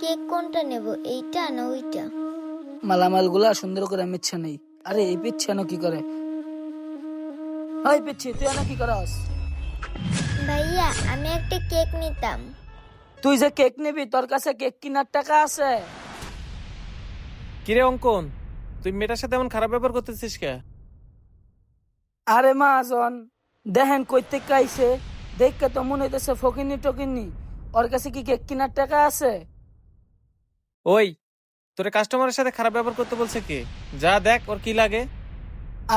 Cake কোনটা নেব, এইটা না ওইটা? মালামাল গুলা সুন্দর করে মিচ্ছে নেই। আরে এই পিচ্ছে না কি করে? হাই পিচ্ছে, তুই না কি করস? ভাইয়া আমি একটা কেক নিতাম। তুই যে কেক নিবি, তোর কাছে কেক কেনার টাকা আছে? কিরে অঙ্কন, তুই মেয়েটার সাথে এমন খারাপ ব্যবহার করতেছিস কে? আরে মহাজন, দেখেন কইতে কাইছে, দেখে তো মনে হইতেছে ফকিনি টকিনি। ওর কাছে কি কেক কেনার টাকা আছে? ওই, তোরে কাস্টমারের সাথে খারাপ ব্যবহার করতে বলছে কে? যা দেখ ওর কি লাগে।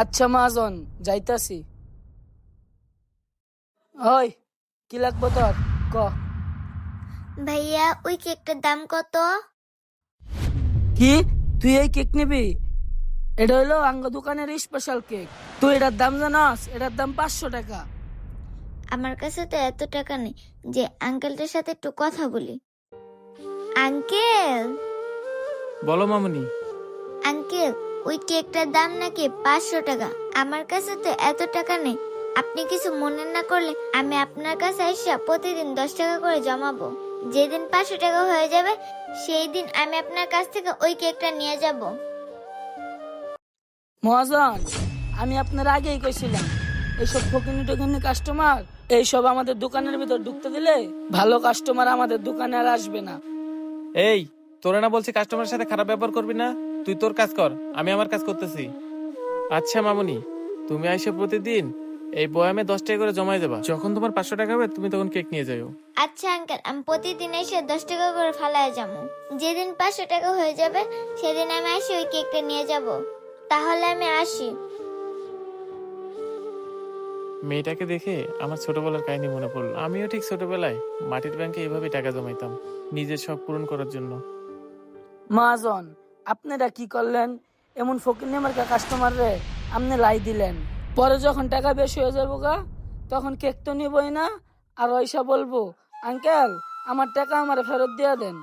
আচ্ছা মহাজন, যাইতাছি। ওই, কি লাগবো তোর? ক। ভাইয়া ওই কেকটার দাম কত? কি, তুই এই কেক নিবি? এটা হইলো আঙ্গ দোকানের স্পেশাল কেক। তুই এটার দাম জানাস? এটার দাম 500 টাকা। আমার কাছে তো এত টাকা নেই যে আঙ্কেলটার সাথে একটু কথা বলি। আঙ্কেল, বলো মামুনি। আঙ্কেল ওই কেকটার দাম নাকি 500 টাকা। আমার কাছে তো এত টাকা নেই। আপনি কিছু মনে না করলে আমি আপনার কাছে এসে প্রতিদিন 10 টাকা করে জমাবো। যেদিন 500 টাকা হয়ে যাবে সেই দিন আমি আপনার কাছ থেকে ওই কেকটা নিয়ে যাব। মহাজন, আমি আপনার আগেই কইছিলাম, এইসব ফকিনি টকিনি কাস্টমার এইসব আমাদের দোকানের ভিতর ঢুকতে দিলে ভালো কাস্টমার আমাদের দোকানে আর আসবে না। এই, তোরে না বলছি কাস্টমারের সাথে খারাপ ব্যবহার করবি না? তুই তোর কাজ কর, আমি আমার কাজ করতেছি। আচ্ছা মামুনি, তুমি আইসে প্রতিদিন এই বয়ামে 10 টাকা করে জমাই দেবা। যখন তোমার 500 টাকা হবে তুমি তখন কেক নিয়ে যাও। আচ্ছা আঙ্কেল, আমি প্রতিদিন এসে 10 টাকা করে ফালায় যাবো। যেদিন 500 টাকা হয়ে যাবে সেদিন আমি এসে ওই কেকটা নিয়ে যাব। তাহলে আমি আসি। মেয়েটাকে দেখে আমার ছোটবেলার কাহিনী মনে পড়লো। আমিও ঠিক ছোটবেলায় মাটির ব্যাংকে এভাবে টাকা জমাইতাম নিজের শখ পূরণ করার জন্য। মহাজন, আপনারা কি করলেন? এমন ফকিনি মার্কা কাস্টমার রে আপনি লাই দিলেন। পরে যখন টাকা বেশি হয়ে যাবো গা, তখন কেক তো নিবই না, আর ওইসা বলবো আঙ্কেল আমার টাকা আমার ফেরত দিয়ে দেন।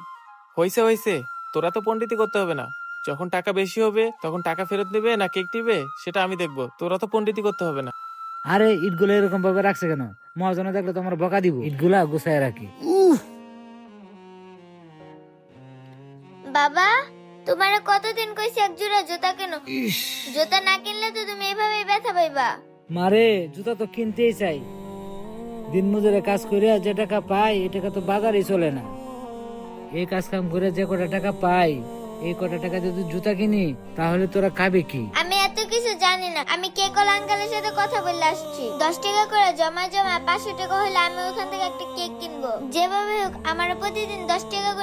হইছে হইছে, তোরা তো পণ্ডিতি করতে হবে না। যখন টাকা বেশি হবে তখন টাকা ফেরত নেবে না কেক দিবে সেটা আমি দেখবো। তোরা তো পণ্ডিতি করতে হবে না। আরে ইটগুলো এরকম ভাবে রাখছে কেন? মহাজনে দেখলে তো আমার বকা দিব। ইটগুলা গুছায় রাখি। বাবা, তোমারে কতদিন কইছি এক জোড়া জুতা কেন? জুতা না কিনলে তো তুমি এভাবে ব্যথা পাইবা। মারে, জুতা তো কিনতেই চাই। দিন মজুরে কাজ করে যে টাকা পাই এই টাকা তো বাজারে চলে না। এই কাজ কাম করে যে কটা টাকা পাই এই কটা টাকা যদি জুতা কিনি তাহলে তোরা খাবে কি? আমি এত কিছু জানি না। আমি কেকল আঙ্কেলের সাথে কথা বলে আসছি। 10 টাকা করে জমা জমা 500 টাকা হলে আমি ওখান থেকে একটা কেক কিনবো। যেভাবে হোক আমার প্রতিদিন 10 টাকা করে